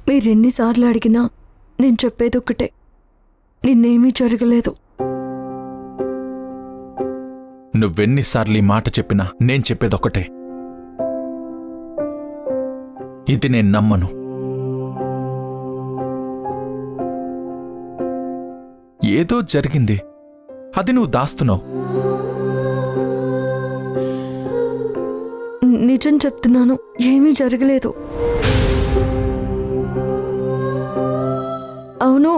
మీరెన్నిసార్లు అడిగినా నేను చెప్పేది ఒక్కటే, నిన్నేమీ జరగలేదు. నువ్వెన్నిసార్లు ఈ మాట చెప్పినా నేను చెప్పేదొక్కటే, ఇది నేను నమ్మను. ఏదో జరిగింది, అది నువ్వు దాస్తున్నావు. నిజం చెప్తున్నాను, ఏమీ జరగలేదు. అవును,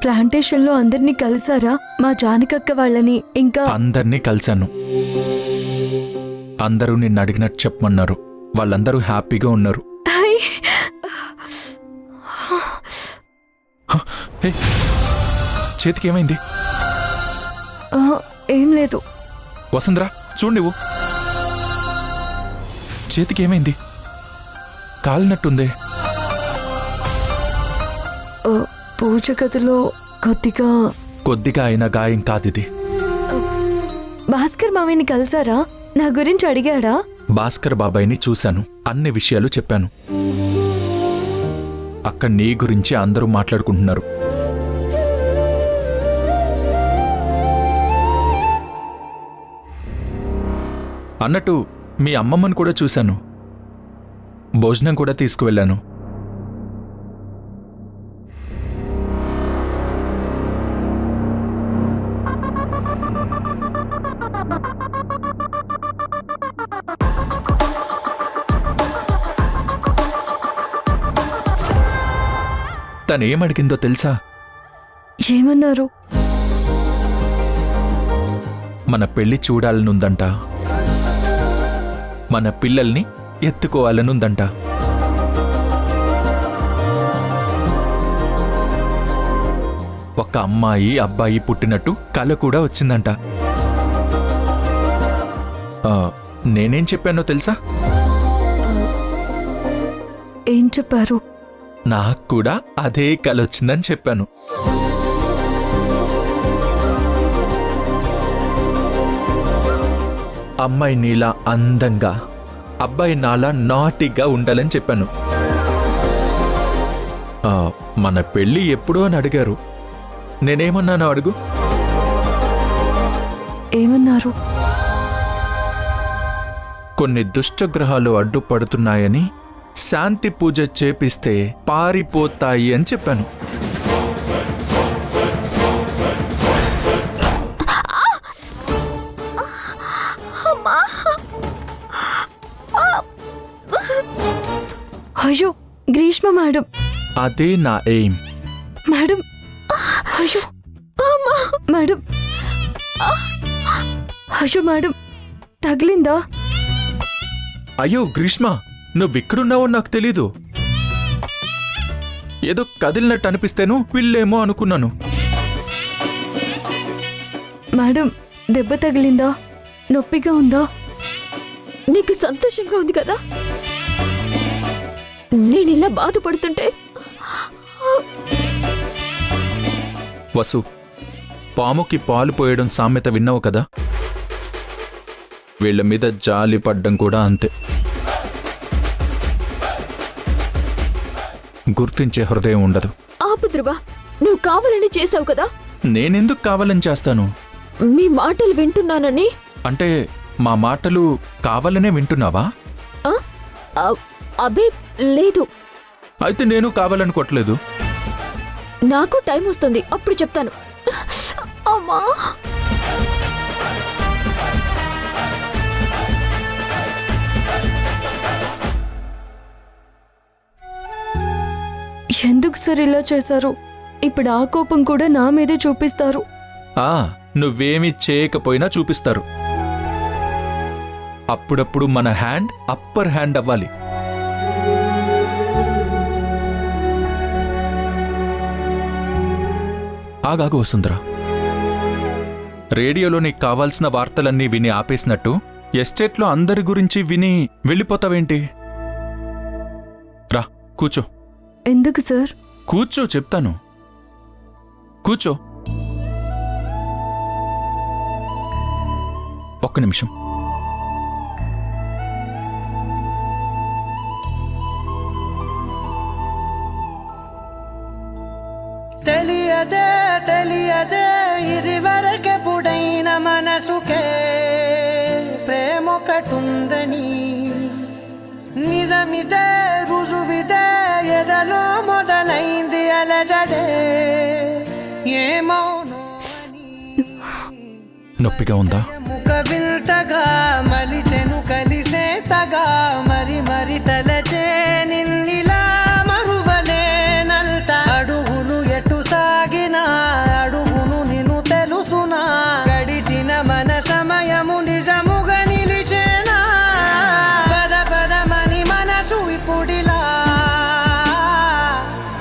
ప్లాంటేషన్లో అందరినీ కలిసారా? మా జానకక్క వాళ్ళని ఇంకా అందర్నీ కలిశాను. అందరూ నిన్ను అడిగినట్టు చెప్పమన్నారు. వాళ్ళందరూ హ్యాపీగా ఉన్నారు. చేతికి ఏమైంది? ఏం లేదు. వసుంధరా, చూడు నువ్వు, చేతికి ఏమైంది? కాలినట్టుందే. పూజ గదిలో కొద్దిగా అయిన గాయం కాదిది. భాస్కర్ మామయ్యని కలిసారా? నా గురించి అడిగాడా? భాస్కర్ బాబాయ్ని చూశాను, అన్ని విషయాలు చెప్పాను. అక్కడ నీ గురించి అందరూ మాట్లాడుకుంటున్నారు. అన్నట్టు మీ అమ్మమ్మను కూడా చూశాను, భోజనం కూడా తీసుకువెళ్ళాను. తనేమడిగిందో తెలుసా? ఏమన్నారు? మన పెళ్లి చూడాలనుందంట, మన పిల్లల్ని ఎత్తుకోవాలనుందంట. ఒక అమ్మాయి అబ్బాయి పుట్టినట్టు కల కూడా వచ్చిందంట. నేనేం చెప్పానో తెలుసా? ఏం చెప్పారు? నాకు కూడా అదే కల వచ్చిందని చెప్పాను. అమ్మాయి నీలా అందంగా, అబ్బాయి నాలా నాటిగా ఉండాలని చెప్పాను. మన పెళ్ళి ఎప్పుడు అని అడిగారు. నేనేమన్నానో అడుగు. ఏమన్నారు? కొన్ని దుష్టగ్రహాలు అడ్డుపడుతున్నాయని శాంతి పూజ చేపిస్తే పారిపోతాయి అని చెప్పాను. అయ్యో గ్రీష్మ మేడం, అదే నా ఎయిమ్. మేడం, అయ్యో మేడం, అయ్యో మేడం, తగిలిందా? అయ్యో గ్రీష్మ, నువ్విక్కడున్నావో నాకు తెలీదు. ఏదో కదిలినట్టు అనిపిస్తేను వీళ్ళేమో అనుకున్నాను. మేడం, దెబ్బ తగిలిందా? నొప్పిగా ఉందా? నీకు సంతోషంగా ఉంది కదా? నేనిలా బాధపడుతుంటే. వసు, పాముకి పాలు పోయడం సామెత విన్నావు కదా? వీళ్ల మీద జాలి పడ్డం కూడా అంతే. గుర్తించే హృదయం ఉండదు. ఆపు ధ్రువ, నువ్వు కావాలని చేసావు కదా? నేనెందుకు కావాలని చేస్తాను? మీ మాటలు వింటున్నానని. అంటే మా మాటలు కావాలనే వింటున్నావా? అబే లేదు. అయితే నేను కావాలనుకోవట్లేదు. నాకు టైం వస్తుంది, అప్పుడు చెప్తాను. అమ్మా, ఎందుకు సార్ ఇలా చేశారు? ఇప్పుడు ఆ కోపం కూడా నా మీదే చూపిస్తారు. నువ్వేమీ చేయకపోయినా చూపిస్తారు. అప్పుడప్పుడు మన హ్యాండ్ అప్పర్ హ్యాండ్ అవ్వాలి. ఆగాగు వసుంధరా, రేడియోలో నీకు కావాల్సిన వార్తలన్నీ విని ఆపేసినట్టు ఎస్టేట్లో అందరి గురించి విని వెళ్ళిపోతావేంటి? రా కూర్చో. ఎందుకు సార్? కూర్చో, చెప్తాను. కూర్చో. ఒక్క నిమిషం. తెలియదే తెలియదే ఇది వరకెప్పుడైన మనసుకే ప్రేమొకటుందని, నిజమిదే రుజువిదే ఎదలో మొదలైంది అలజడే ఏమౌనో నొప్పిగా ఉందా? ముఖ విల్తగా మలిచెను కలిసేతగా మరి మరి తలచే నిన్నిలా మరువలేనంత. అడుగులు ఎటు సాగినా అడుగును నిన్ను తెలుసునా, గడిచిన మన సమయము నిజముగా నిలిచేనా. పద పదమని మనసు ఇప్పుడిలా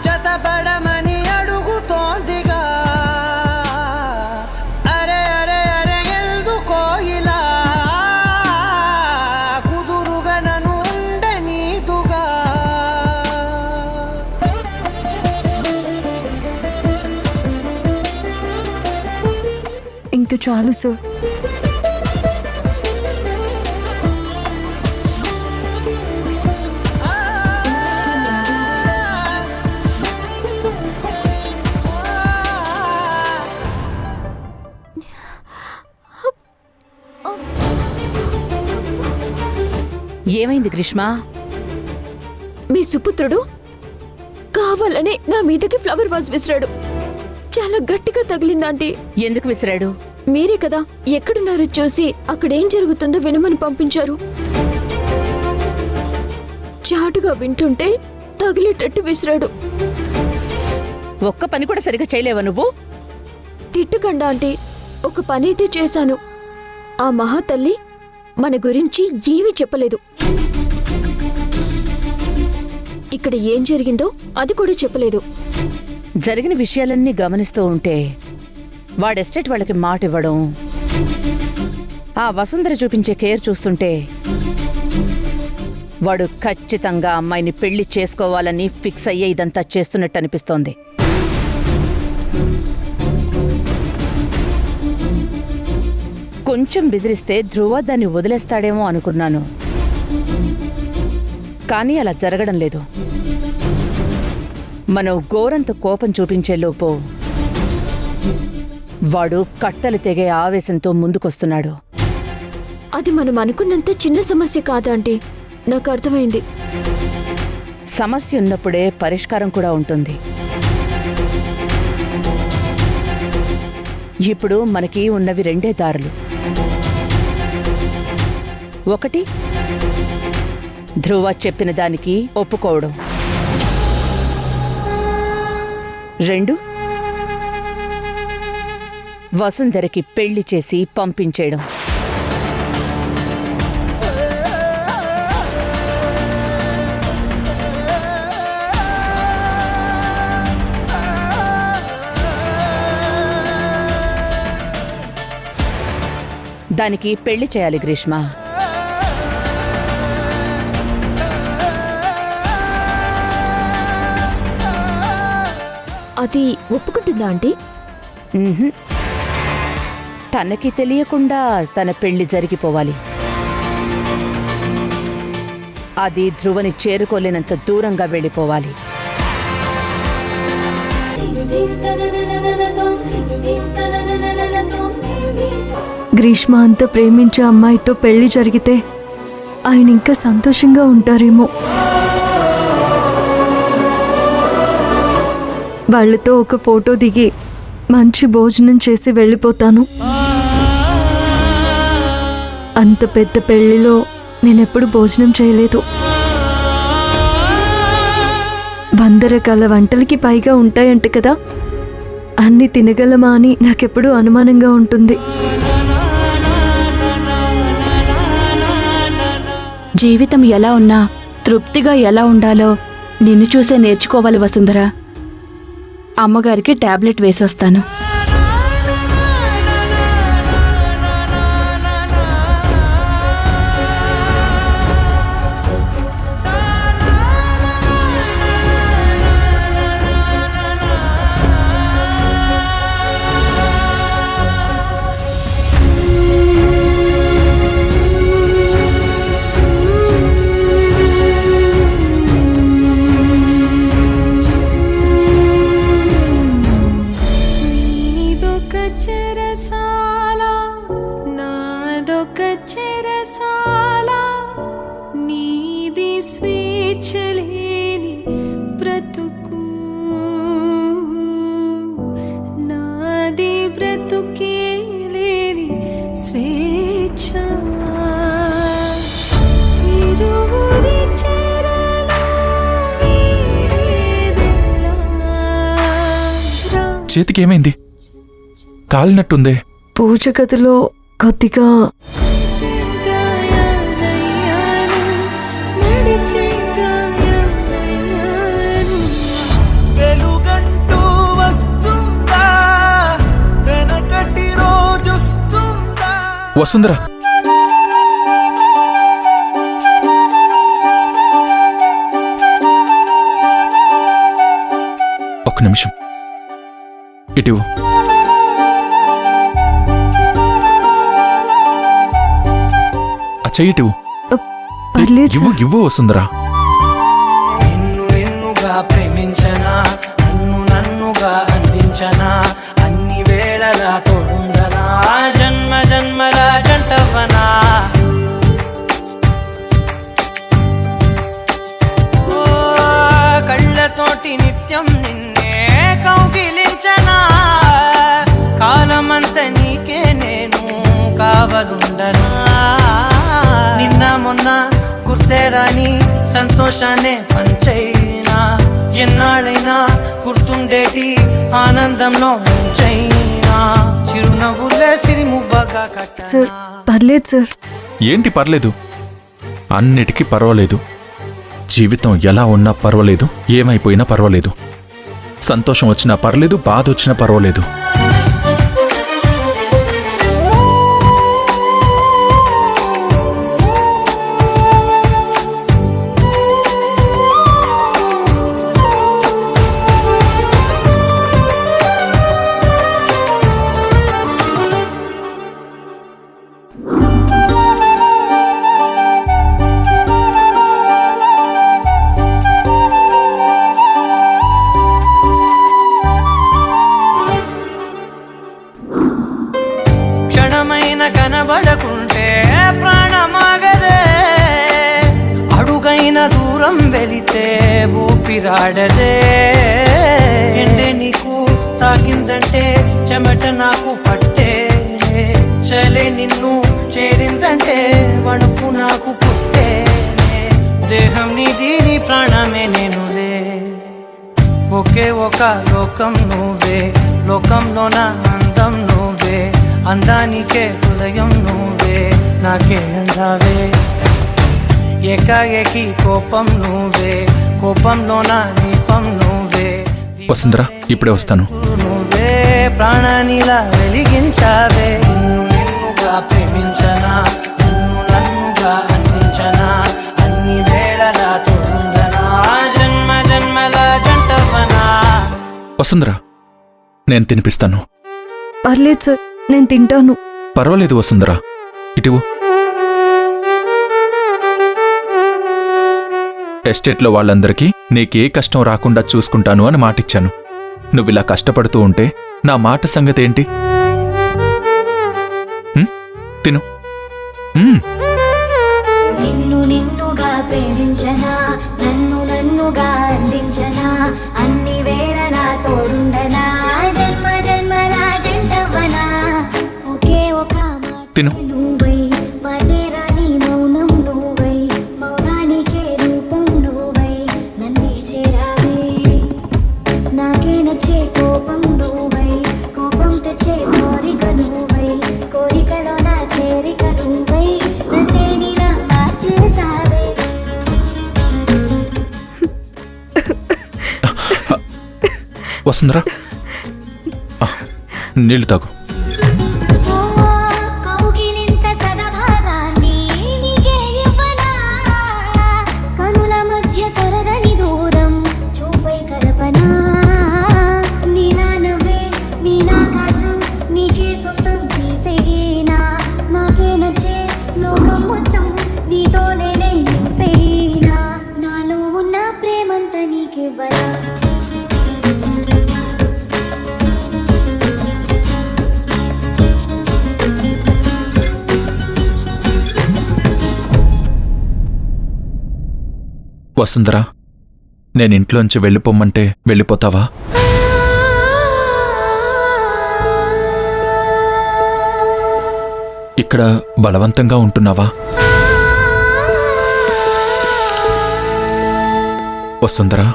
జతపడమని అడుగుతోందిగా. అరే అరే అరే ఎందుకో ఇలా కుదురుగా నన్ను ఉండనీదుగా. ఇంక చాలు సార్. ఏమైంది గ్రీష్మ? మీ సుపుత్రుడు కావాలని నా మీదకి ఫ్లవర్ వాజ్ విసిరాడు. చాలా గట్టిగా తగిలిందాంటీ. ఎందుకు విసిరాడు? మీరే కదా ఎక్కడున్నారో చూసి అక్కడేం జరుగుతుందో వినమని పంపించారు. చాటుగా వింటుంటే తగిలేటట్టు విసిరాడు. ఒక్క పని కూడా సరిగా చేయలేవా నువ్వు? తిట్టుకండా ఆంటీ, ఒక పనైతే చేశాను. ఆ మహాతల్లి మన గురించి ఏమీ చెప్పలేదు. ఇక్కడ ఏం జరిగిందో అది కూడా చెప్పలేదు. జరిగిన విషయాలన్నీ గమనిస్తూ ఉంటే వాడెస్టేట్ వాళ్ళకి మాట ఇవ్వడం, ఆ వసుంధర చూపించే కేర్ చూస్తుంటే వాడు ఖచ్చితంగా అమ్మాయిని పెళ్లి చేసుకోవాలని ఫిక్స్ అయ్యే ఇదంతా చేస్తున్నట్టు అనిపిస్తోంది. కొంచెం బెదిరిస్తే ధ్రువ దాన్ని వదిలేస్తాడేమో అనుకున్నాను, కానీ అలా జరగడం లేదు. మనం ఘోరంత కోపం చూపించేలోపు వాడు కట్టలు తెగే ఆవేశంతో ముందుకొస్తున్నాడు. అది మనం అనుకున్నంత చిన్న సమస్య కాదంటీ, నాకు అర్థమైంది. సమస్య ఉన్నప్పుడే పరిష్కారం కూడా ఉంటుంది. ఇప్పుడు మనకి ఉన్నవి రెండే దారులు. ఒకటి, ధ్రువ చెప్పిన దానికి ఒప్పుకోవడం. రెండు, వసుంధరకి పెళ్లి చేసి పంపించేయడం. దానికి పెళ్లి చేయాలి గ్రీష్మ. అది ఒప్పుకుంటుందా ఆంటీ? ఉహుం. తనకి తెలియకుండా తన పెళ్లి జరిగిపోవాలి. అది ధ్రువని చేరుకోలేనంత దూరంగా వెళ్ళిపోవాలి. గ్రీష్మ అంత ప్రేమించే అమ్మాయితో పెళ్లి జరిగితే ఆయన ఇంకా సంతోషంగా ఉంటారేమో. వాళ్ళతో ఒక ఫోటో దిగి మంచి భోజనం చేసి వెళ్ళిపోతాను. అంత పెద్ద పెళ్లిలో నేనెప్పుడు భోజనం చేయలేదు. 100 రకాల వంటలకి పైగా ఉంటాయంట కదా, అన్ని తినగలమా అని నాకెప్పుడూ అనుమానంగా ఉంటుంది. జీవితం ఎలా ఉన్నా తృప్తిగా ఎలా ఉండాలో నిన్ను చూసే నేర్చుకోవాలి వసుంధర. అమ్మగారికి టాబ్లెట్ వేసొస్తాను. చేతికి ఏమైంది? కాలినట్టుందే. పూజ గదిలో కొద్దిగా వెలుగంటూ వస్తుందా, వెనకటి రోజొస్తుందా? వసుంధరా, ఒక్క నిమిషం ఇటు. చెయ్యిటివు. పర్లేదు ఇవ్వు సార్. ఇవ్వు వసుంధరా. నిన్ను నిన్నుగా ప్రేమించనా, నన్ను నన్నుగా అందించనా, అన్ని వేళలా తోడుందనా, జన్మ జన్మల జంటవనా. ఓ కళ్ళతోటి నిత్యం నిన్నే కౌగిలించనా, కాలమంత నీకే నేను కావలుండనా. నిన్న మొన్న గుర్తేరాని సంతోషాన్ని పంచైనా, ఎన్నాళ్ళైనా గుర్తుండేటి ఆనందంలో ముంచైనా, చిరునవ్వులే సిరిముబ్బగా సార్ కట్టనా. పర్లేదు సార్. ఏంటి పర్లేదు? అన్నిటికీ పర్వాలేదు. జీవితం ఎలా ఉన్నా పర్వాలేదు, ఏమైపోయినా పర్వాలేదు. సంతోషం వచ్చినా పర్లేదు, బాధ వచ్చినా పర్వాలేదు. క్షణమైన కనబడకుంటే ప్రాణమాగదే, అడుగైన దూరం వెళితే ఊపిరాడదే. ఎండే నీకు తాకిందంటే చెమట నాకు పట్టే, చలే నిన్ను చేరిందంటే వణుకు నాకు పుట్టే. దేహం నీది, నీ ప్రాణమే నేనులే, ఒకే ఒక లోకం నువ్వే, లోకంలోన అందం నువ్వే, అందానికే హృదయం నువ్వే, నాకే అందావే. ఏకాఏకి కోపం నువ్వే, కోపంలోన దీపం నువ్వే, వసుంధరా, ఇప్పుడే వస్తాను. నువ్వే ప్రాణానిలా వెలిగించావే. నిన్ను నిన్నుగా ప్రేమించనా, నన్ను నన్నుగా అందించనా, అన్ని వేళలా తోడుందనా, జన్మ జన్మల జంటవనా. వసుంధరా, నేను తినిపిస్తాను. పర్లేదు సార్, నేను తింటాను. పర్వాలేదు వసుంధరా, ఇటువు. ఎస్టేట్లో వాళ్ళందరికీ నీకే కష్టం రాకుండా చూసుకుంటాను అని మాటిచ్చాను. నువ్విలా కష్టపడుతూ ఉంటే నా మాట సంగతేంటి? తిను. నిన్ను నిన్నుగా ప్రేమించనా, నన్ను నన్నుగా అందించనా, అన్ని వేళలా తోడుండనా, జన్మ జన్మల జంటవనా. ఒకే ఒక మాట తిను. నువ్వై, మాటే రాని మౌనం నువ్వై, మౌనానికే రూపం నువ్వై, నన్నే చేరావే. నాకే నచ్చే కోపం నువ్వై, కోపం తెచ్చే కోరిక నువ్వై, కోరికలో నా చేరిక నువ్వై, నన్నే నీలా మార్చేసావే. వసుంధరా, నీళ్లు తాగు. కౌగిలింత సదభాగాన్ని నీకే ఇవ్వనా, కనుల మధ్య తరగని దూరం చూపై కల్పనా. నీలా నవ్వే, నీలాకాశం నీకే సొంతం చేసేనా, నాకే నచ్చే లోకం మొత్తం నీతోనే నింపేనా, నాలో ఉన్న ప్రేమంతా నీకివ్వనా. వసుంధరా, నేనింట్లోంచి వెళ్ళిపోమ్మంటే వెళ్ళిపోతావా? ఇక్కడ బలవంతంగా ఉంటున్నావా? వసుంధరా,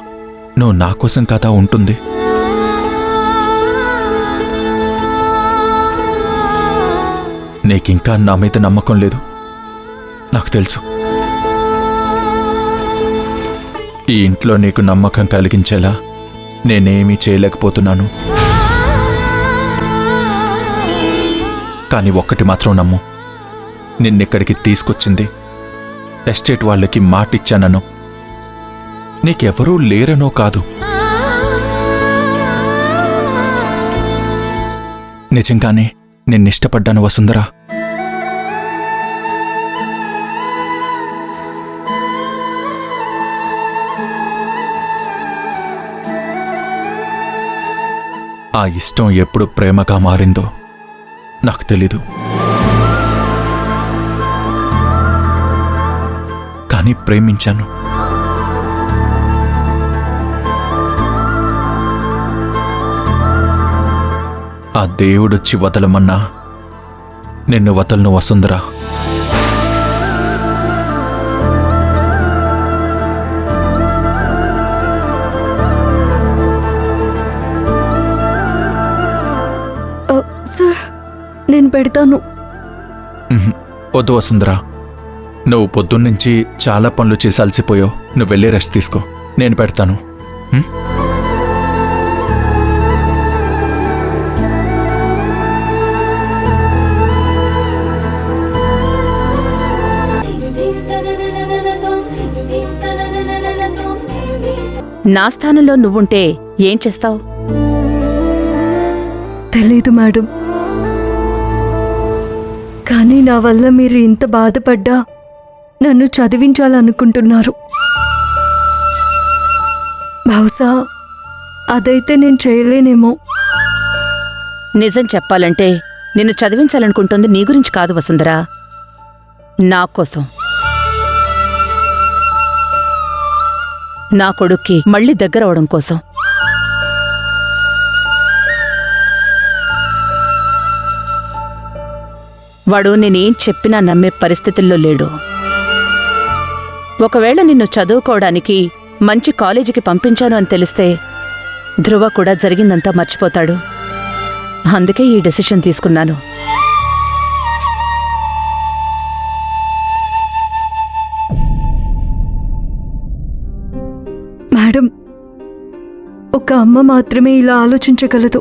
నువ్వు నా కోసం కదా ఉంటుంది. నీకింకా నా మీద నమ్మకం లేదు నాకు తెలుసు. ఈ ఇంట్లో నీకు నమ్మకం కలిగించేలా నేనేమీ చేయలేకపోతున్నాను. కానీ ఒక్కటి మాత్రం నమ్ము, నిన్నిక్కడికి తీసుకొచ్చింది ఎస్టేట్ వాళ్ళకి మాటిచ్చానను, నీకెవరూ లేరనో కాదు. నిజంగానే నిన్నిష్టపడ్డాను వసుంధరా. ఆ ఇష్టం ఎప్పుడు ప్రేమగా మారిందో నాకు తెలీదు. కానీ ప్రేమించాను. ఆ దేవుడొచ్చి వదలమన్నా నిన్ను వదలను వసుంధరా. సార్, నేను పెడతాను. వద్దు వసుంధరా, నువ్వు పొద్దున్నుంచి చాలా పనులు చేసి అలసిపోయావు. నువ్వు వెళ్ళి రెస్ట్ తీసుకో, నేను పెడతాను. నా స్థానంలో నువ్వుంటే ఏం చేస్తావు? తెలీదు మేడం, కానీ నా వల్ల మీరు ఇంత బాధపడ్డా నన్ను చదివించాలనుకుంటున్నారు. బహుశా అదైతే నేను చేయలేనేమో. నిజం చెప్పాలంటే నిన్ను చదివించాలనుకుంటుంది నీ గురించి కాదు వసుంధరా, నా కోసం. నా కొడుక్కి మళ్ళీ దగ్గరవడం కోసం. వాడు నేనేం చెప్పినా నమ్మే పరిస్థితుల్లో లేడు. ఒకవేళ నిన్ను చదువుకోవడానికి మంచి కాలేజీకి పంపించాను అని తెలిస్తే ధ్రువ కూడా జరిగిందంతా మర్చిపోతాడు. అందుకే ఈ డెసిషన్ తీసుకున్నాను. మేడం, ఒక అమ్మ మాత్రమే ఇలా ఆలోచించగలదు.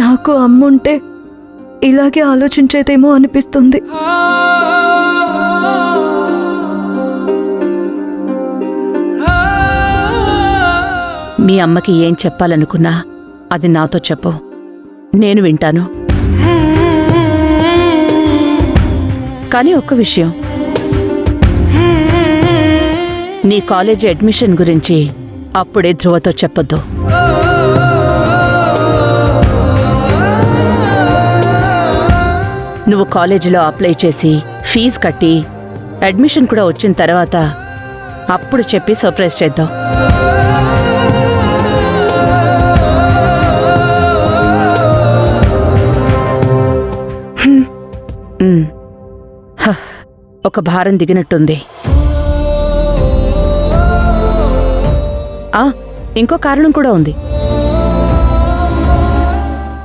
నాకు అమ్ముంటే ఇలాగే ఆలోచించేదేమో అనిపిస్తుంది. మీ అమ్మకి ఏం చెప్పాలనుకున్నా అది నాతో చెప్పు, నేను వింటాను. కానీ ఒక్క విషయం, నీ కాలేజీ అడ్మిషన్ గురించి అప్పుడే ధ్రువతో చెప్పొద్దు. నువ్వు కాలేజీలో అప్లై చేసి ఫీజు కట్టి అడ్మిషన్ కూడా వచ్చిన తర్వాత అప్పుడు చెప్పి సర్ప్రైజ్ చేద్దాం. ఒక భారం దిగినట్టుంది. ఇంకో కారణం కూడా ఉంది.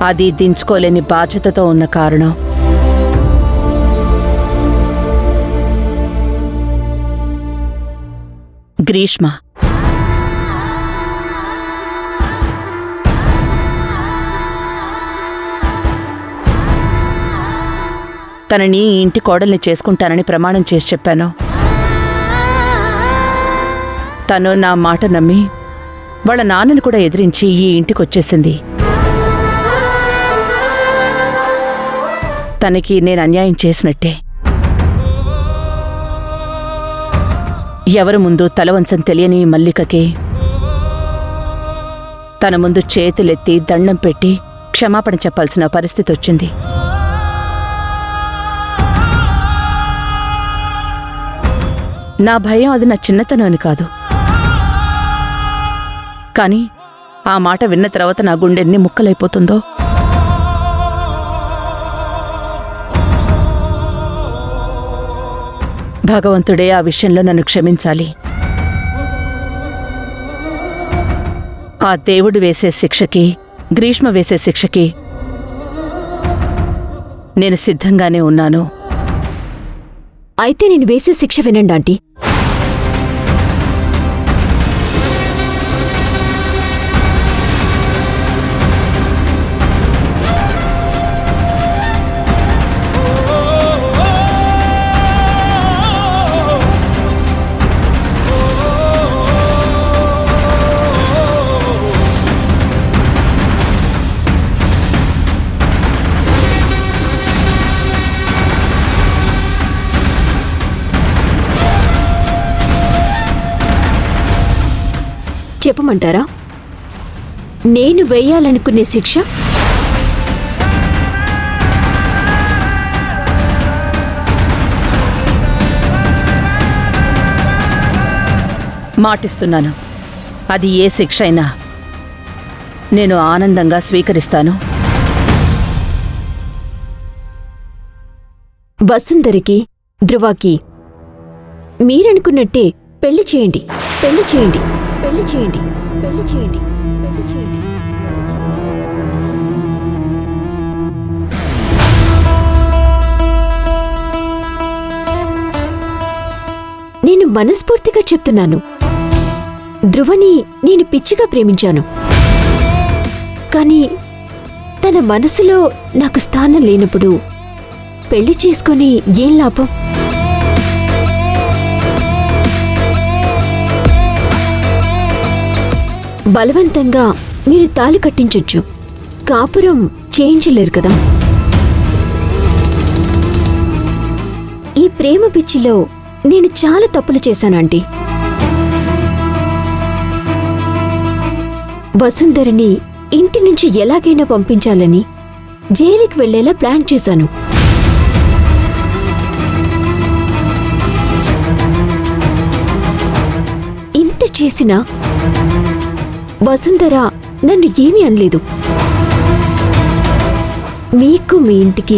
అది దించుకోలేని బాధ్యతతో ఉన్న కారణం. గ్రీష్మ. తనని ఈ ఇంటి కోడల్ని చేసుకుంటానని ప్రమాణం చేసి చెప్పాను. తను నా మాట నమ్మి వాళ్ళ నాన్నని కూడా ఎదిరించి ఈ ఇంటికొచ్చేసింది. తనకి నేను అన్యాయం చేసినట్టే. ఎవరి ముందు తలవంచం తెలియని మల్లికకి తన ముందు చేతులెత్తి దండం పెట్టి క్షమాపణ చెప్పాల్సిన పరిస్థితి వచ్చింది. నా భయం అది నా చిన్నతనం అని కాదు. కానీ ఆ మాట విన్న తర్వాత నా గుండె ఎన్ని ముక్కలైపోతుందో. భగవంతుడే ఆ విషయంలో నన్ను క్షమించాలి. ఆ దేవుడు వేసే శిక్షకి, గ్రీష్మ వేసే శిక్షకి నేను సిద్ధంగానే ఉన్నాను. అయితే నేను వేసే శిక్ష వినండి ఆంటీ. చెప్పమంటారా? నేను వేయాలనుకునే శిక్ష మాటిస్తున్నాను, అది ఏ శిక్ష అయినా నేను ఆనందంగా స్వీకరిస్తాను. వసుంధరకి, ధ్రువకి మీరనుకున్నట్టే పెళ్లి చేయండి, పెళ్లి చేయండి, పెళ్లి చేయండి, పెళ్లి చేయండి, పెళ్లి చేయండి. నేను మనస్ఫూర్తిగా చెప్తున్నాను, ధ్రువని నేను పిచ్చిగా ప్రేమించాను. కానీ తన మనసులో నాకు స్థానం లేనప్పుడు పెళ్లి చేసుకొని ఏం లాభం? బలవంతంగా మీరు తాళి కట్టించొచ్చు, కాపురం చేయించలేరు కదా. ఈ ప్రేమ పిచ్చిలో నేను చాలా తప్పులు చేశానంటీ. వసుంధరని ఇంటి నుంచి ఎలాగైనా పంపించాలని జైలుకి వెళ్లేలా ప్లాన్ చేశాను. ఇంత చేసినా వసుంధర నన్ను ఏమీ అనలేదు. మీకు మీ ఇంటికి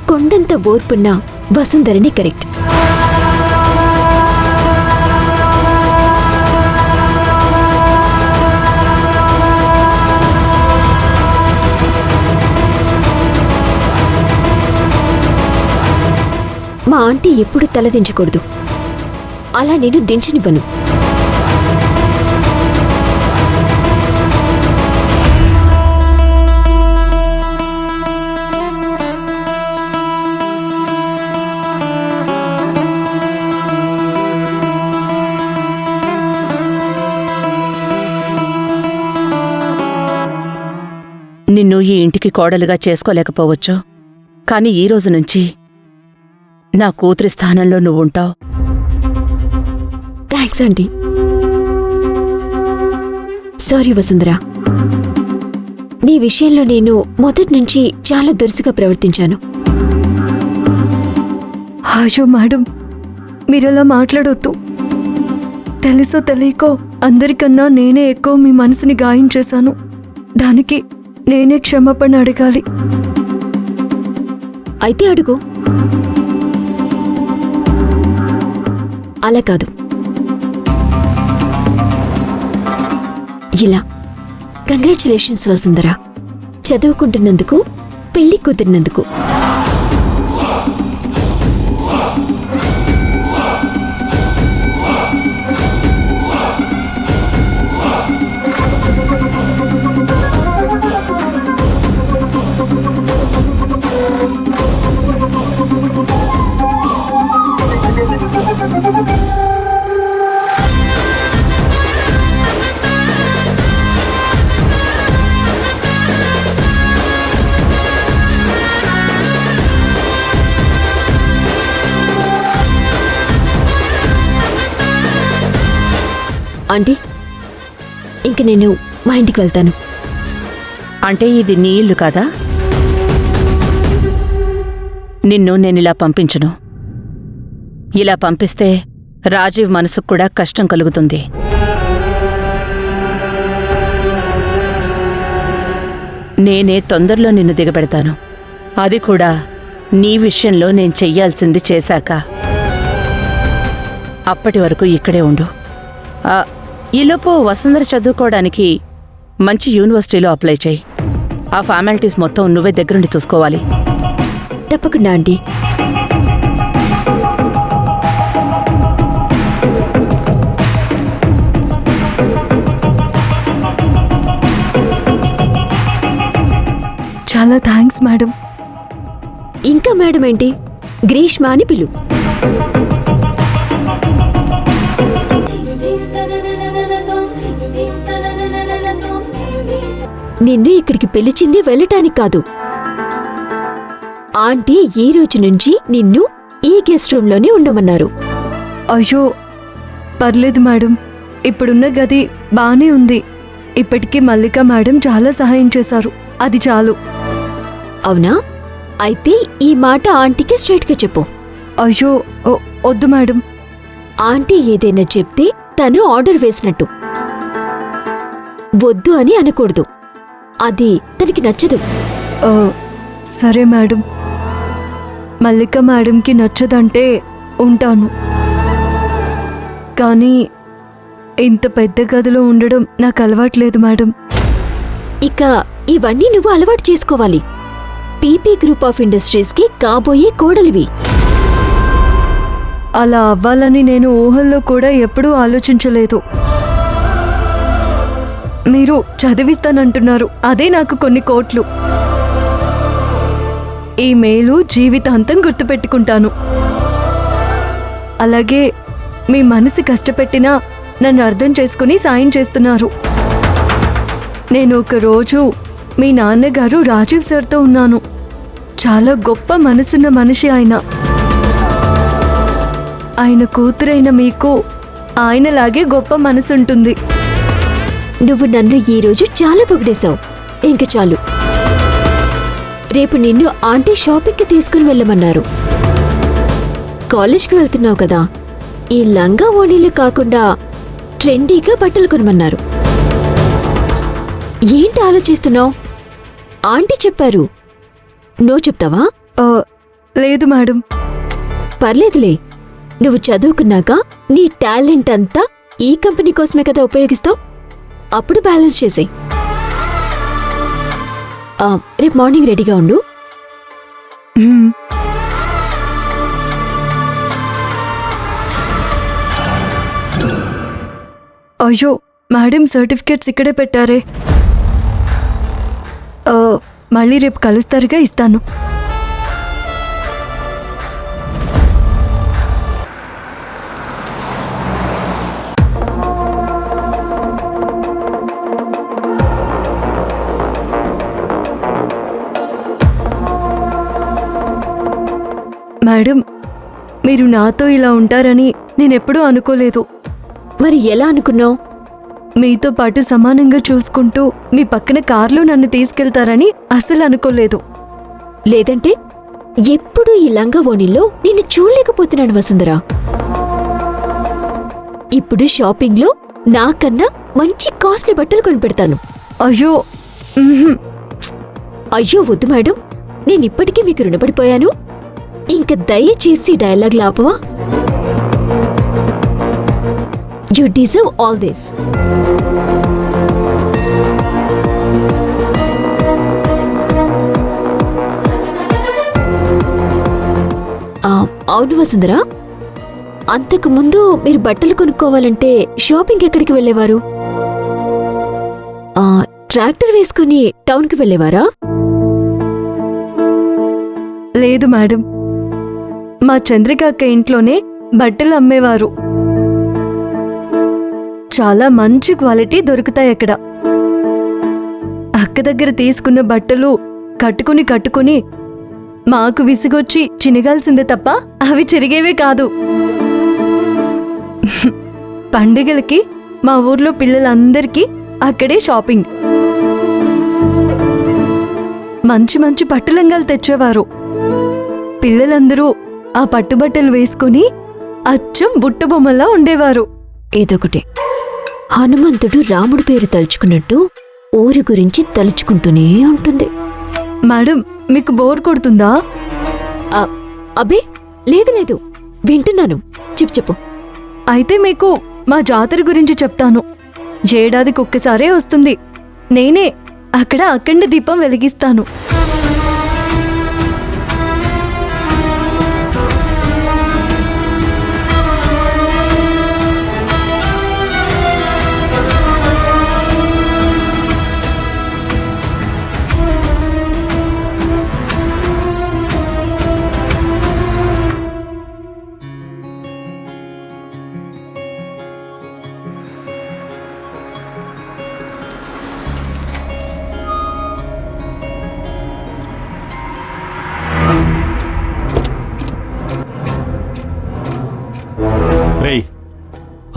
కొండంత ఓర్పున్న వసుంధరని కరెక్ట్. మా ఆంటీ ఎప్పుడు తలదించకూడదు, అలా నేను దించనివ్వను. నిన్ను ఈ ఇంటికి కోడలుగా చేసుకోలేకపోవచ్చు, కాని ఈ రోజు నుంచి నా కూతురి స్థానంలో నువ్వుంటావు. Thanks aunty. సారీ వసుంధర, నీ విషయంలో నేను మొదటి నుంచి చాలా దురుసుగా ప్రవర్తించాను. అయ్యో మేడం, మీరలా మాట్లాడొద్దు. తెలుసో తెలియకో అందరికన్నా నేనే ఎక్కువ మీ మనసుని గాయించేశాను. దానికి నేనే క్షమాపణ అడగాలి. అయితే అడుగు. అలా కాదు, ఇలా. కంగ్రాచులేషన్స్ వసుంధర, చదువుకుంటున్నందుకు, పెళ్లి కుదిరినందుకు. ఆంటీ, ఇంక నేను మా ఇంటికి వెళ్తాను. అంటే ఇది నీ ఇల్లు కాదా? నిన్ను నేనిలా పంపించను. ఇలా పంపిస్తే రాజీవ్ మనసుకు కూడా కష్టం కలుగుతుంది. నేనే తొందరలో నిన్ను దిగబెడతాను. అది కూడా నీ విషయంలో నేను చెయ్యాల్సింది చేశాక. అప్పటి వరకు ఇక్కడే ఉండు. ఈలోపు వసుంధర చదువుకోవడానికి మంచి యూనివర్సిటీలో అప్లై చేయి. ఆ ఫార్మాలిటీస్ మొత్తం నువ్వే దగ్గరుండి చూసుకోవాలి. తప్పకుండా ఆంటీ. చాలా థ్యాంక్స్ మేడం. ఇంకా మేడం ఏంటి, గ్రీష్మ అని పిలు. నిన్ను ఇక్కడికి పిలిచింది వెళ్ళటానికి కాదు. ఆంటీ ఈ రోజు నుంచి నిన్ను ఈ గెస్ట్ రూమ్లోనే ఉండమన్నారు. అయ్యో పర్లేదు మేడం, ఇప్పుడున్న గది బానే ఉంది. ఇప్పటికీ మల్లిక మేడం చాలా సహాయం చేశారు, అది చాలు. అవునా? అయితే ఈ మాట ఆంటీకి స్ట్రైట్గా చెప్పు. అయ్యో వద్దు మేడం. ఆంటీ ఏదైనా చెప్తే తను ఆర్డర్ వేసినట్టు, వద్దు అని అనకూడదు. అది తనకి నచ్చదు. ఆ, సరే మేడం. మల్లిక మేడంకి నచ్చదంటే ఉంటాను. కానీ ఇంత పెద్ద గదిలో ఉండడం నాకు అలవాట్లేదు మేడం. ఇక ఇవన్నీ నువ్వు అలవాటు చేసుకోవాలి. పీపీ గ్రూప్ ఆఫ్ ఇండస్ట్రీస్కి కాబోయే కోడలివి. అలా అవ్వాలని నేను ఊహల్లో కూడా ఎప్పుడూ ఆలోచించలేదు. మీరు చదివిస్తానంటున్నారు, అదే నాకు కొన్ని కోట్లు. ఈ మేలు జీవితాంతం గుర్తుపెట్టుకుంటాను. అలాగే మీ మనసు కష్టపెట్టినా నన్ను అర్థం చేసుకుని సాయం చేస్తున్నారు. నేను ఒకరోజు మీ నాన్నగారు రాజీవ్ సార్తో ఉన్నాను. చాలా గొప్ప మనసున్న మనిషి ఆయన. ఆయన కూతురైన మీకు ఆయనలాగే గొప్ప మనసుంటుంది. నువ్వు నన్ను ఈరోజు చాలా పొగిడేశావు. ఇంక చాలు. రేపు నిన్ను ఆంటీ షాపింగ్కి తీసుకుని వెళ్ళమన్నారు. కాలేజ్కి వెళ్తున్నావు కదా, ఈ లంగా ఓణీలు కాకుండా ట్రెండీగా బట్టలు కొనమన్నారు. ఏంటి ఆలోచిస్తున్నావు? ఆంటీ చెప్పారు, నో చెప్తావా? లేదు మేడం. పర్లేదులే, నువ్వు చదువుకున్నాక నీ టాలెంట్ అంతా ఈ కంపెనీ కోసమే కదా ఉపయోగిస్తావు. అప్పుడు బ్యాలెన్స్ చేసేయ్. రేపు మార్నింగ్ రెడీగా ఉండు. మ్మ్. అయ్యో మేడం, సర్టిఫికేట్స్ ఇక్కడే పెట్టారే. మళ్ళీ రేపు కలుస్తారుగా, ఇస్తాను. మేడం, మీరు నాతో ఇలా ఉంటారని నేనెప్పుడూ అనుకోలేదు. మరి ఎలా అనుకున్నావు? మీతో పాటు సమానంగా చూసుకుంటూ మీ పక్కన కార్లో నన్ను తీసుకెళ్తారని అసలు అనుకోలేదు. లేదంటే ఎప్పుడు ఈ లంగా ఓణీల్లో నిన్ను చూడలేకపోతున్నాను వసుంధరా. ఇప్పుడు షాపింగ్లో నాకన్నా మంచి కాస్ట్లీ బట్టలు కొనిపెడతాను. అయ్యో మ్హూ. అయ్యో వద్దు మేడం, నేనిప్పటికీ మీకు రుణపడిపోయాను. ఇంక దయచేసి డైలాగ్ లాపవా? You deserve all this. అవును వసుంధరా, అంతకు ముందు మీరు బట్టలు కొనుక్కోవాలంటే షాపింగ్ ఎక్కడికి వెళ్ళేవారు? ట్రాక్టర్ వేసుకుని టౌన్కి వెళ్ళేవారా? లేదు మేడం, మా చంద్రిక అక్క ఇంట్లోనే బట్టలు అమ్మేవారు. చాలా మంచి క్వాలిటీ దొరుకుతాయి అక్కడ. అక్క దగ్గర తీసుకున్న బట్టలు కట్టుకుని మాకు విసిగొచ్చి చినగాల్సిందే తప్ప అవి చిరిగేవే కాదు. పండుగలకి మా ఊర్లో పిల్లలందరికీ అక్కడే షాపింగ్. మంచి మంచి పట్టులంగాలు తెచ్చేవారు. పిల్లలందరూ ఆ పట్టుబట్టలు వేసుకుని అచ్చం బుట్టబొమ్మలా ఉండేవారు. ఏదొకటి, హనుమంతుడు రాముడి పేరు తలుచుకున్నట్టు ఊరి గురించి తలుచుకుంటూనే ఉంటుంది. మేడం, మీకు బోర్ కొడుతుందా? అబ్బే లేదు లేదు, వింటున్నాను. చెప్పు. అయితే మీకు మా జాతర గురించి చెప్తాను. ఏడాదికి ఒక్కసారే వస్తుంది. నేనే అక్కడ అఖండ దీపం వెలిగిస్తాను.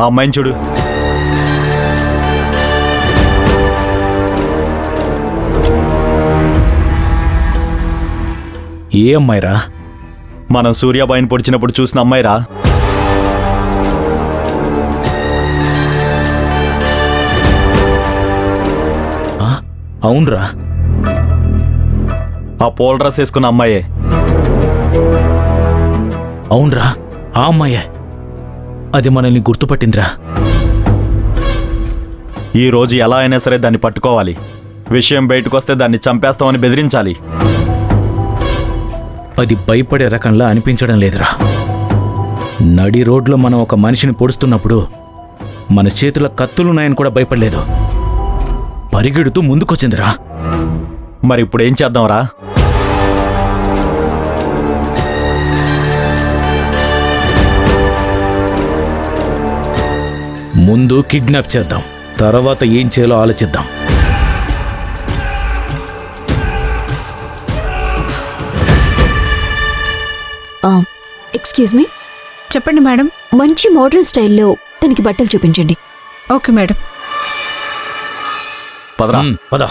ఆ అమ్మాయిని చూడు. ఏ అమ్మాయిరా? మనం సూర్యాబాయిని పొడిచినప్పుడు చూసిన అమ్మాయిరా. అవునరా, ఆ పోల్ డ్రెస్ వేసుకున్న అమ్మాయే. అవునరా, ఆ అమ్మాయే. అది మనల్ని గుర్తుపట్టిందిరా. ఈ రోజు ఎలా అయినా సరే దాన్ని పట్టుకోవాలి. విషయం బయటకొస్తే దాన్ని చంపేస్తామని బెదిరించాలి. అది భయపడే రకంలా అనిపించడం లేదురా. నడి రోడ్లో మనం ఒక మనిషిని పొడుస్తున్నప్పుడు మన చేతుల కత్తులున్నాయని కూడా భయపడలేదు. పరిగెడుతూ ముందుకొచ్చిందిరా. మరి ఇప్పుడు ఏం చేద్దాంరా? ముందు కిడ్నాప్ చేద్దాం, తర్వాత ఏం చేయాలో ఆలోచిద్దాం. ఎక్స్క్యూజ్ మీ, చెప్పండి మేడం. మంచి మోడర్న్ స్టైల్లో తనకి బట్టలు చూపించండి. Okay madam. పదరా. పద.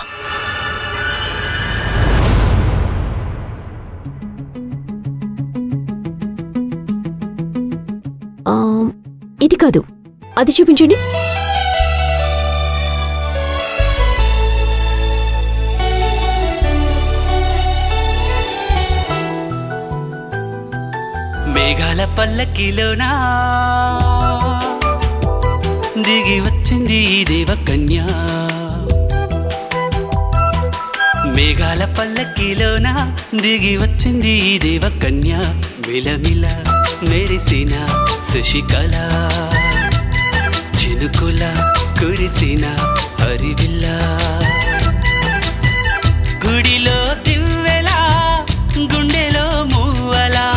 ఇది కాదు, అది చూపించండి. మేఘాల పల్లకిలోనా దిగి వచ్చింది ఈ దేవకన్య. మేఘాల పల్లకిలోన దిగి వచ్చింది ఈ దేవకన్య. మిలమిల మెరిసిన శశికళ, చినుకుల కురిసిన హరివిల్ల. గుడిలో దివ్వెలా, గుండెలో మూవలా.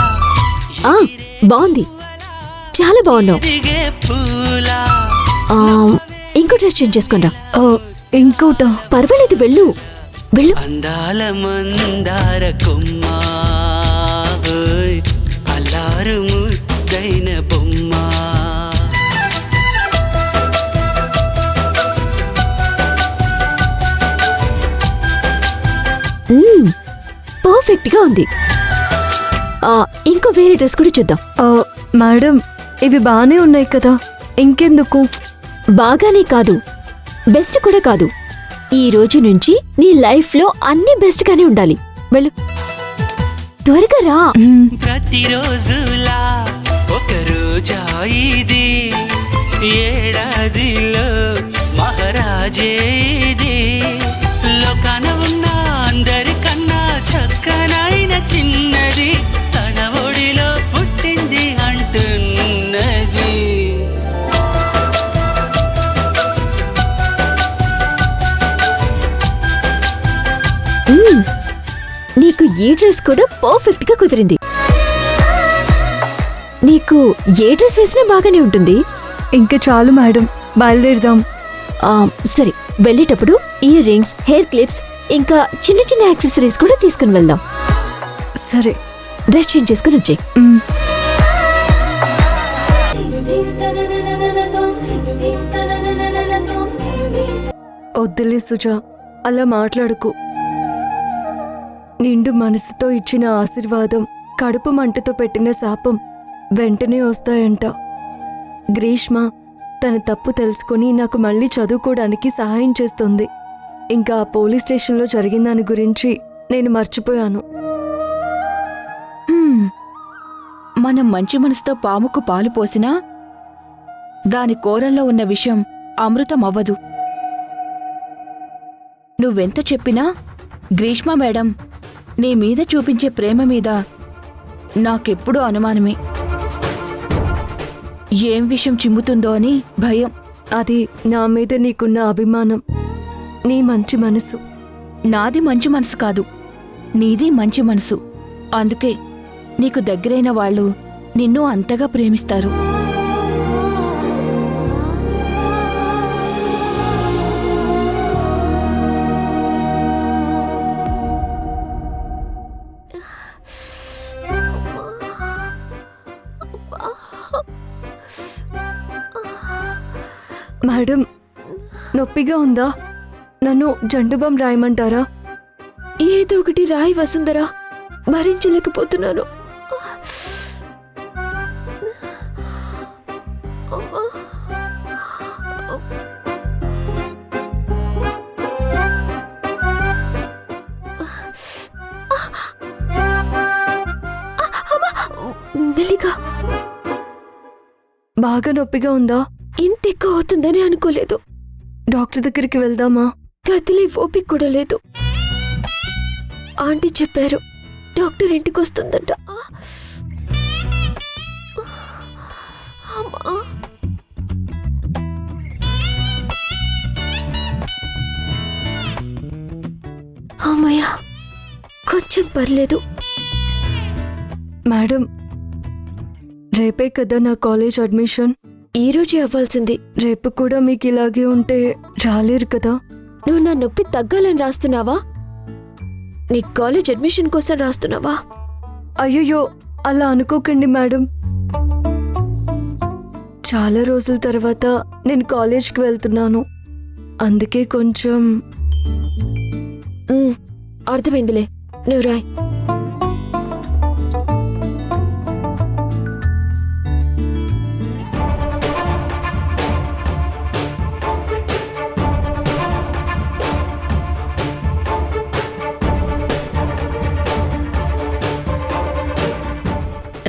బాగుంది, చాలా బాగున్నావు. దిగే పూలా. ఇంకో డ్రెస్ చేంజ్ చేసుకుని రా. ఇంకోట పర్వాలేదు, వెళ్ళు వెళ్ళు. అందాల మందార కొమ్మ, అల్లారు ముద్దైన బొమ్మ. పర్ఫెక్ట్ గా ఉంది. ఇంకో వేరే డ్రెస్ కూడా చూద్దాం. మేడం, ఇవి బానే ఉన్నాయి కదా, ఇంకెందుకు? బాగానే కాదు, బెస్ట్ కూడా కాదు. ఈ రోజు నుంచి నీ లైఫ్ లో అన్ని బెస్ట్ గానే ఉండాలి. వెళ్ళు, త్వరగా రా. ప్రతిరోజులా ఒక రోజా ఇది, ఏడాదిలో మహారాజే ఇది. లోకాన ఉన్న అందరికన్నా చక్కనైన చిన్నది తన ఒడిలో పుట్టింది అంటున్నది. నీకు ఈ డ్రెస్ కూడా పర్ఫెక్ట్ గా కుదిరింది. నీకు ఏ డ్రెస్ వేసినా బాగానే ఉంటుంది. ఇంకా చాలు మేడం, బయలుదేరదాం. సరే, వెళ్ళేటప్పుడు ఇయర్ రింగ్స్, హెయిర్ క్లిప్స్, ఇంకా చిన్న చిన్న యాక్సెసరీస్ కూడా తీసుకుని వెళ్దాం. సరే, డ్రెస్ చేంజ్ చేసుకుని వచ్చే. వద్దులే సుజా, అలా మాట్లాడుకు. నిండు మనసుతో ఇచ్చిన ఆశీర్వాదం, కడుపు మంటతో పెట్టిన శాపం వెంటనే వస్తాయంట. గ్రీష్మ తన తప్పు తెలుసుకుని నాకు మళ్ళీ చదువుకోవడానికి సహాయం చేస్తుంది. ఇంకా ఆ పోలీస్ స్టేషన్లో జరిగిన దాని గురించి నేను మర్చిపోయాను. మనం మంచి మనసుతో పాముకు పాలు పోసినా దాని కోరల్లో ఉన్న విషయం అమృతం అవ్వదు. నువ్వెంత చెప్పినా గ్రీష్మ మేడం నీ మీద చూపించే ప్రేమ మీద నాకెప్పుడూ అనుమానమే. ఏం విషయం చిమ్ముతుందో అని భయం. అది నా మీద నీకున్న అభిమానం, నీ మంచి మనసు. నాది మంచి మనసు కాదు, నీది మంచి మనసు. అందుకే నీకు దగ్గరైన వాళ్ళు నిన్ను అంతగా ప్రేమిస్తారు. మేడం నొప్పిగా ఉందా? నన్ను జండుబాం రాయమంటారా? ఏదో ఒకటి రాయి వసుంధరా, భరించలేకపోతున్నాను. మెల్లిగా. బాగా నొప్పిగా ఉందా? ఇంత ఎక్కువ అవుతుందని అనుకోలేదు. డాక్టర్ దగ్గరికి వెళ్దామా? కదిలే ఓపిక కూడా లేదు. ఆంటీ చెప్పారు డాక్టర్ ఇంటికి వస్తుందంట. అమ్మా. అమ్మయ్య, కొంచెం పర్లేదు. మేడం రేపే కదా నా కాలేజ్ అడ్మిషన్. ఈ రోజే అవ్వాల్సింది. రేపు కూడా మీకు ఇలాగే ఉంటే రాలేరు కదా? నువ్వు నా నొప్పి తగ్గాలని రాస్తున్నావా? నీ కాలేజ్ అడ్మిషన్ కోసం రాస్తున్నావా? అయ్యయ్యో అలా అనుకోకండి మేడం. చాలా రోజుల తర్వాత నేను కాలేజ్కి వెళ్తున్నాను, అందుకే కొంచెం. అర్థమైందిలే, నువ్వు రాయ్.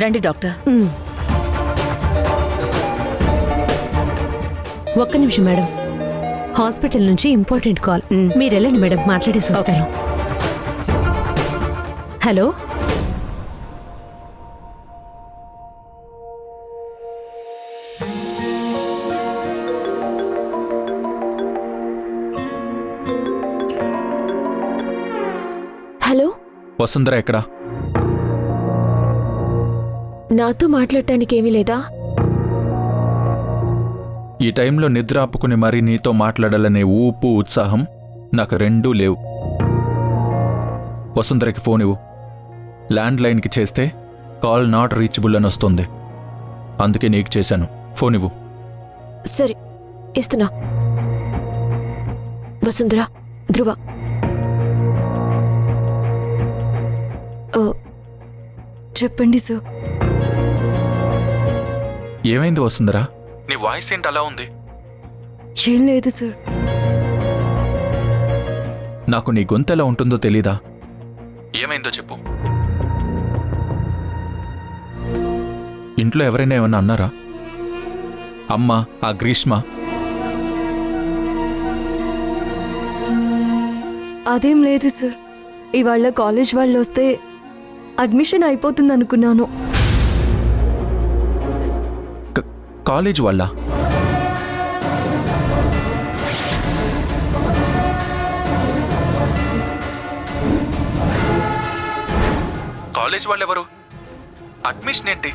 రండి డాక్టర్. ఒక్క నిమిషం మేడం, హాస్పిటల్ నుంచి ఇంపార్టెంట్ కాల్. మీరు వెళ్ళండి మేడం, మాట్లాడేసి వస్తాను. Hello, hello. వసుంధర ఎక్కడా? నాతో మాట్లాడటానికి ఏమీ లేదా? ఈ టైంలో నిద్ర ఆపుకుని మరీ నీతో మాట్లాడాలనే ఊపు ఉత్సాహం నాకు రెండూ లేవు. వసుంధరకి ఫోన్ ఇవ్వు. ల్యాండ్ లైన్కి చేస్తే కాల్ నాట్ రీచబుల్ అని వస్తుంది, అందుకే నీకు చేశాను. ఫోన్ ఇవ్వు. సరే, ఇస్తున్నా. వసుంధర, ధ్రువ. చెప్పండి సార్. ఏమైంది వసుంధరా? నీ వాయిస్ ఏంటి అలా ఉంది? ఏం లేదు సార్. నాకు నీ గొంతు ఎలా ఉంటుందో తెలీదా? ఏమైందో చెప్పు. ఇంట్లో ఎవరైనా ఏమన్నా అన్నారా? అమ్మ, ఆ గ్రీష్మ? అదేం లేదు సార్. ఇవాళ కాలేజ్ వాళ్ళు వస్తే అడ్మిషన్ అయిపోతుంది అనుకున్నాను. కాలేజ్ వాళ్ళ? కాలేజ్ వాళ్ళెవరు? అడ్మిషన్ ఏంటి?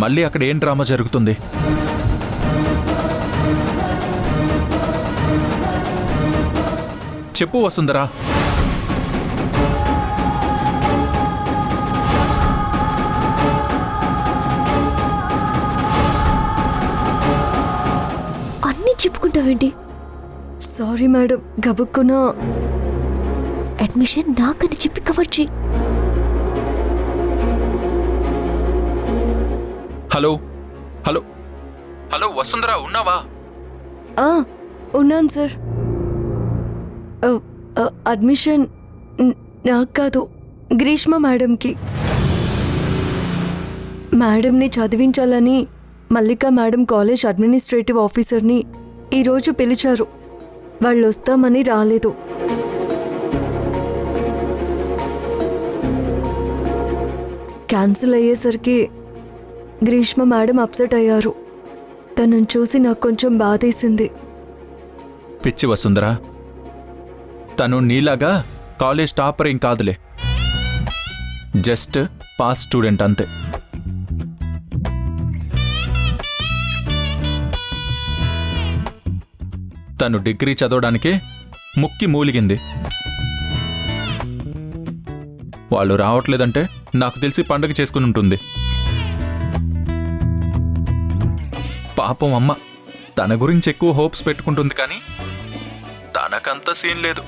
మళ్ళీ అక్కడ ఏం డ్రామా జరుగుతుంది? చెప్పు వసుంధరా. అన్నీ చెప్పుకుంటావేంటి? సారీ మేడం, గబుక్కున. అడ్మిషన్ నాకని చెప్పి కవర్ చేయి. హలో హలో హలో వసుంధరా, ఉన్నావా? ఉన్నాను సార్. అడ్మిషన్ నాకు కాదు, గ్రీష్మ మేడంకి. మేడంని చదివించాలని మల్లిక మేడం కాలేజ్ అడ్మినిస్ట్రేటివ్ ఆఫీసర్ని ఈరోజు పిలిచారు. వాళ్ళు వస్తామని రాలేదు. క్యాన్సిల్ అయ్యేసరికి గ్రీష్మ మేడం అప్సెట్ అయ్యారు. తనను చూసి నాకు కొంచెం బాధేసింది. పిచ్చి వసుంధరా, తను నీలాగా కాలేజ్ టాపర్ ఏం కాదులే, జస్ట్ పాస్ స్టూడెంట్ అంతే. తను డిగ్రీ చదవడానికే ముక్కి మూలిగింది. వాళ్ళు రావట్లేదంటే నాకు తెలిసి పండగ చేసుకుని ఉంటుంది. పాపం అమ్మ తన గురించి ఎక్కువ హోప్స్ పెట్టుకుంటుంది, కానీ తనకంత సీన్ లేదు.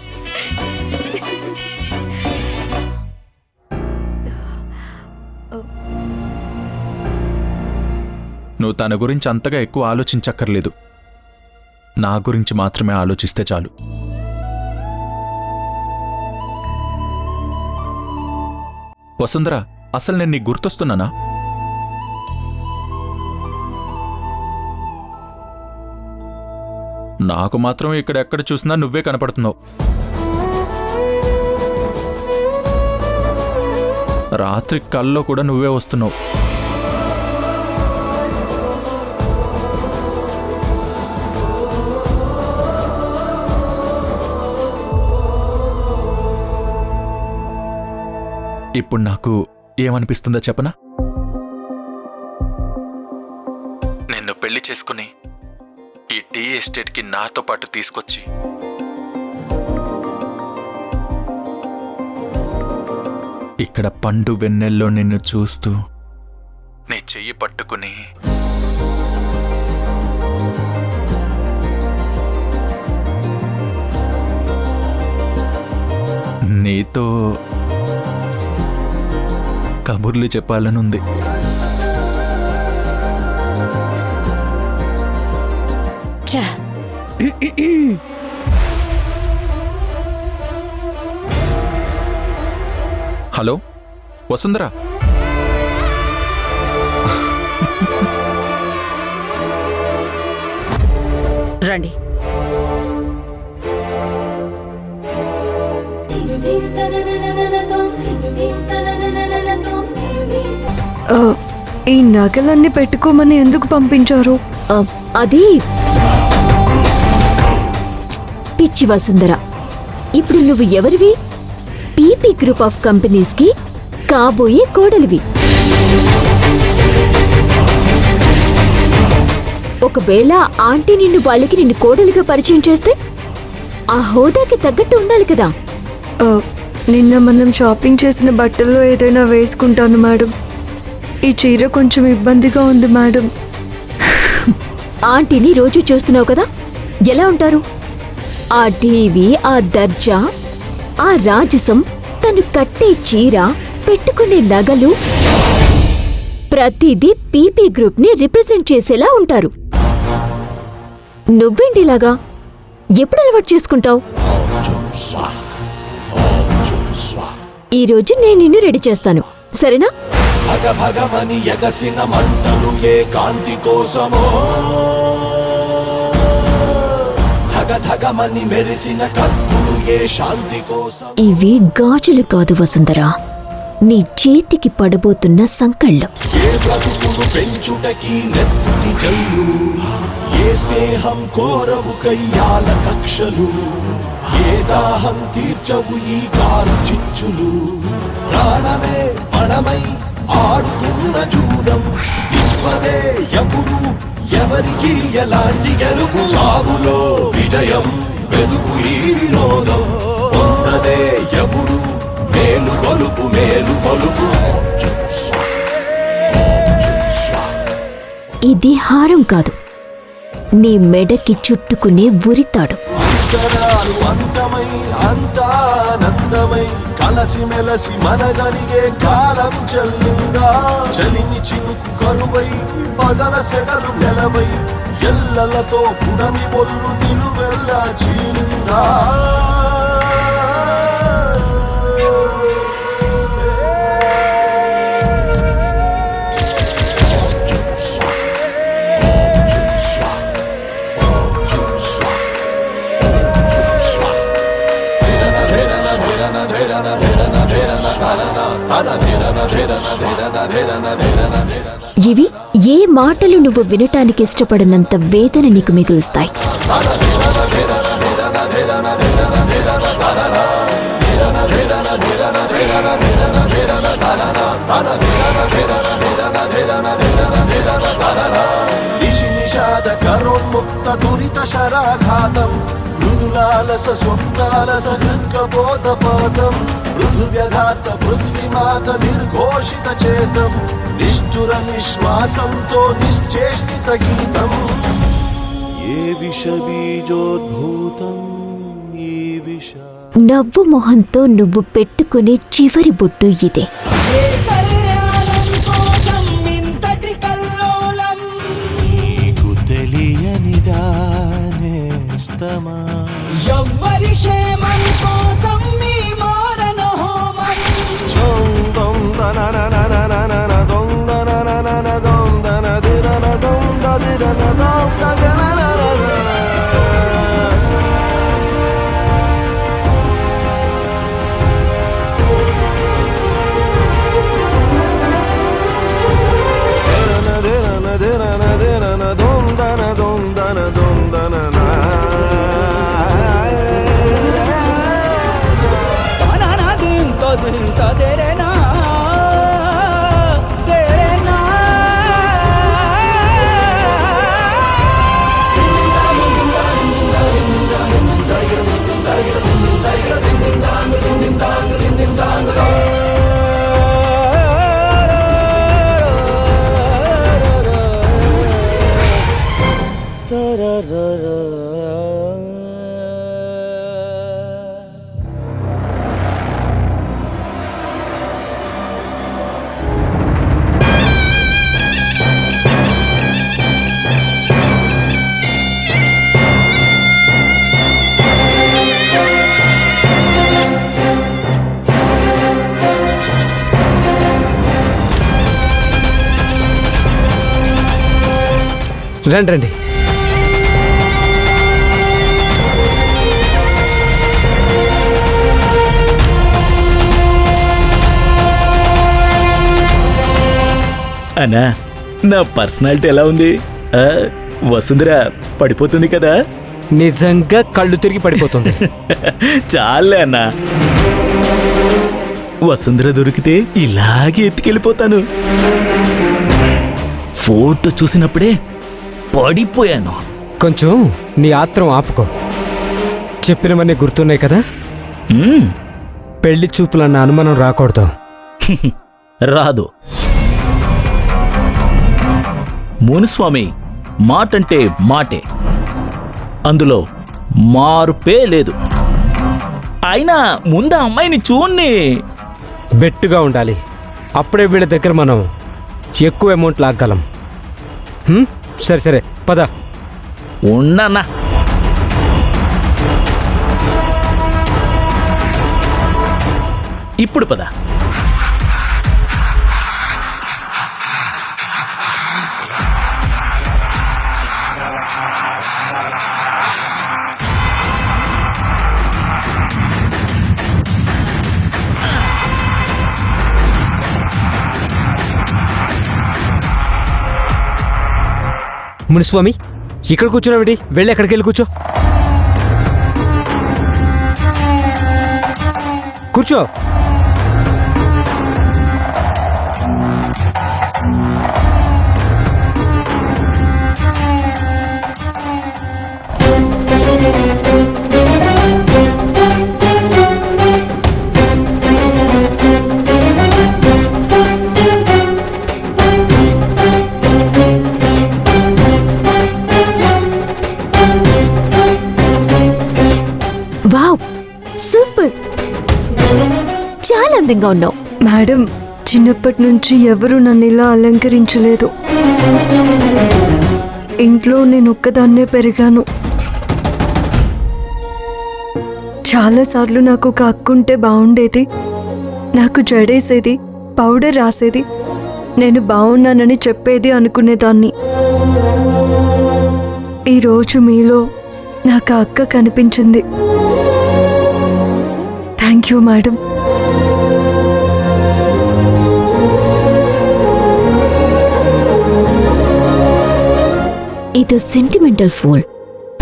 నువ్వు తన గురించి అంతగా ఎక్కువ ఆలోచించక్కర్లేదు. నా గురించి మాత్రమే ఆలోచిస్తే చాలు. వసుంధర, అసలు నేను నీకు గుర్తొస్తున్నానా? నాకు మాత్రం ఇక్కడెక్కడ చూసినా నువ్వే కనపడుతున్నావు. రాత్రి కల్లో కూడా నువ్వే వస్తున్నావు. ఇప్పుడు నాకు ఏమనిపిస్తుందో చెప్పనా? నిన్ను పెళ్లి చేసుకుని ఈ టీ ఎస్టేట్కి నాతో పాటు తీసుకొచ్చి ఇక్కడ పండు వెన్నెల్లో నిన్ను చూస్తూ నీ చెయ్యి పట్టుకుని నీతో కబుర్లు చెప్పాలనుంది. హలో వసుంధర, రండి. ఈ నగలన్నీ పెట్టుకోమని ఎందుకు పంపించారు? అది పిచ్చి వసుంధర, ఇప్పుడు నువ్వు ఎవరివి? పీపీ గ్రూప్ ఆఫ్ కంపెనీస్ కి కాబోయే కోడలివి. ఒకవేళ ఆంటీ నిన్ను వాళ్ళకి నిన్ను కోడలిగా పరిచయం చేస్తే ఆ హోదాకి తగ్గట్టు ఉండాలి కదా. నిన్న మనం షాపింగ్ చేసిన బట్టల్లో ఏదైనా వేసుకుంటాను మేడం. ఈ చీర కొంచెం ఇబ్బందిగా ఉంది మేడం. ఆంటీని రోజు చూస్తున్నావు కదా, ఎలా ఉంటారు? ఆ టీవీ, ఆ దర్జా, ఆ రాజసం, తను కట్టే చీర, పెట్టుకునే నగలు, ప్రతిదీ పీపీ గ్రూప్ ని రిప్రజెంట్ చేసేలా ఉంటారు. నువ్వేంటిలాగా ఎప్పుడు అలవాటు చేసుకుంటావు? ఈరోజు నేను నిన్ను రెడీ చేస్తాను, సరేనా? భగభగమని ఎగసిన మంటలు ఏ కాంతి కోసమో, ధగధగమని మెరిసిన కత్తులు ఏ శాంతి కోసం. ఇవి గాజులు కాదు వసుంధర, నీ చేతికి పడబోతున్న సంకళ్ళు. ఏ బ్రతుకును పెంచుటకి నెత్తుటి జల్లు, ఏ స్నేహం కోరవు కయ్యాల కక్షలు, ఏ దాహం తీర్చవు ఈ కారు చిచ్చులు. ప్రాణమే పణమై ఆడుతున్న జూదం, ఇవ్వదే ఎప్పుడు ఎవరికి ఎలాంటి గెలుపు. చావులో విజయం వెదుకు ఈ వినోదం, పొందదే ఎప్పుడు మేలు కొలుపు మేలు కొలుపు. ఇది హారం కాదు, నీ మెడకి చుట్టుకునే ఉరితాడు. అంతరాలు అంతమై అంతానందమై కలసి మెలసి మనగలిగే కాలం చెల్లిందా. చలిని చినుకు కరువై పగల సెగలు నెలవై ఎల్లలతో పుడమి బొల్లు నిలువెల్లా చీలిందా. ఇవి ఏ మాటలు నువ్వు వినటానికి ఇష్టపడినంత వేదన నీకు మిగులుస్తాయి. నిషి నిషాద కరోన్ముక్త దురిత శరాఘాతం, మృదుల దిక్కులాలస స్వప్నాలస హృత్కపోతపాతం పృథువ్యధాత పృథ్వీమాత నిర్ఘోషిత చేతం నిష్ఠుర నిశ్వాసంతో నిశ్చేష్టిత గీతం ఏ విషబీజోద్భూతం ఈ విష నవ్వు మొహంతో నువ్వు పెట్టుకునే చివరి బొట్టు ఇదే. నీకు తెలియనిదానేస్తమా ఎవ్వరి క్షేమం కోసం మీ మారణ హోమం దొం దననననననన దొం దనననన దొం దనదిరన దొం దదిరన దొం దదనననన రండి రండి. అన్నా నా పర్సనాలిటీ ఎలా ఉంది? వసుంధర పడిపోతుంది కదా? నిజంగా కళ్ళు తిరిగి పడిపోతుంది. చాలే అన్నా, వసుంధర దొరికితే ఇలాగే ఎత్తుకెళ్ళిపోతాను. ఫోటో చూసినప్పుడే పడిపోయాను. కొంచెం నీ ఆత్రం ఆపుకో. చెప్పినవన్నీ గుర్తున్నాయి కదా? పెళ్లి చూపులన్న అనుమానం రాకూడదు. రాదు. మునుస్వామి మాటంటే మాటే, అందులో మార్పే లేదు. అయినా ముందు అమ్మాయిని చూడ్ని. బెట్టుగా ఉండాలి, అప్పుడే వీళ్ళ దగ్గర మనం ఎక్కువ అమౌంట్ లాగలం. సరే సరే పద. ఉండన్నా. ఇప్పుడు పద. మునిస్వామి ఇక్కడ కూర్చున్నావిడి, వెళ్ళి ఎక్కడికి వెళ్ళి కూర్చో. కూర్చో. Wow, super. చాలా అందంగా ఉన్నావు. మేడం, చిన్నప్పటి నుంచి ఎవరు నన్ను ఇలా అలంకరించలేదు. ఇంట్లో నేను ఒక్కదాన్నే పెరిగాను. చాలాసార్లు నాకు ఒక అక్కుంటే బాగుండేది. నాకు జడేసేది, పౌడర్ రాసేది, నేను బాగున్నానని చెప్పేది అనుకునేదాన్ని. ఈరోజు మీలో నాకు ఆ అక్క కనిపించింది. Thank you madam. ఇది సెంటిమెంటల్ ఫూల్,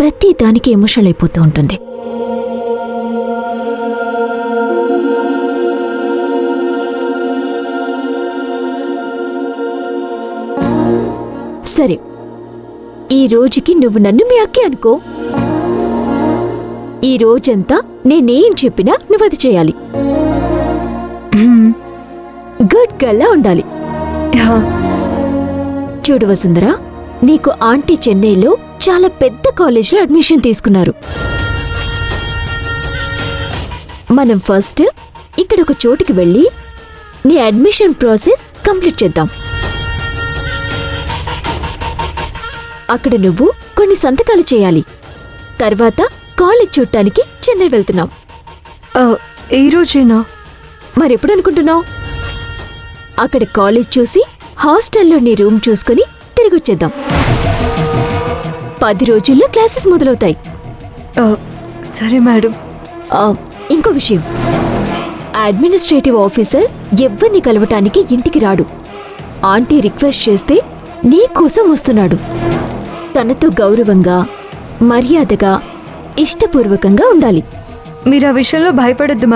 ప్రతి దానికి ఎమోషనల్ అయిపోతూ ఉంటుంది. సరే, ఈ రోజుకి నువ్వు నన్ను మీ అక్కే అనుకో. ఈ రోజంతా నేనేం చెప్పినా నువ్వు అది చేయాలి. గుడ్ గర్ల్లా ఉండాలి. చూడు వసుంధర, నీకు ఆంటీ చెన్నైలో చాలా పెద్ద కాలేజ్లో అడ్మిషన్ తీసుకున్నారు. మనం ఫస్ట్ ఇక్కడ ఒక చోటుకి వెళ్ళి నీ అడ్మిషన్ ప్రాసెస్ కంప్లీట్ చేద్దాం. అక్కడ నువ్వు కొన్ని సంతకాలు చేయాలి. తర్వాత కాలేజ్ చూడటానికి చెన్నై వెళ్తున్నాం. ఈ రోజేనా? మరెప్పుడు అనుకుంటున్నావు? అక్కడ కాలేజ్ చూసి హాస్టల్లో నీ రూమ్ చూసుకుని తిరిగొచ్చేద్దాం. 10 రోజుల్లో క్లాసెస్ మొదలవుతాయి. సరే మేడం. ఇంకో విషయం, అడ్మినిస్ట్రేటివ్ ఆఫీసర్ ఎవ్వరిని కలవటానికి ఇంటికి రాడు. ఆంటీ రిక్వెస్ట్ చేస్తే నీ కోసం వస్తున్నాడు. తనతో గౌరవంగా, మర్యాదగా, ఇష్టపూర్వకంగా ఉండాలి. మీరు ఆ విషయంలో భయపడొద్దు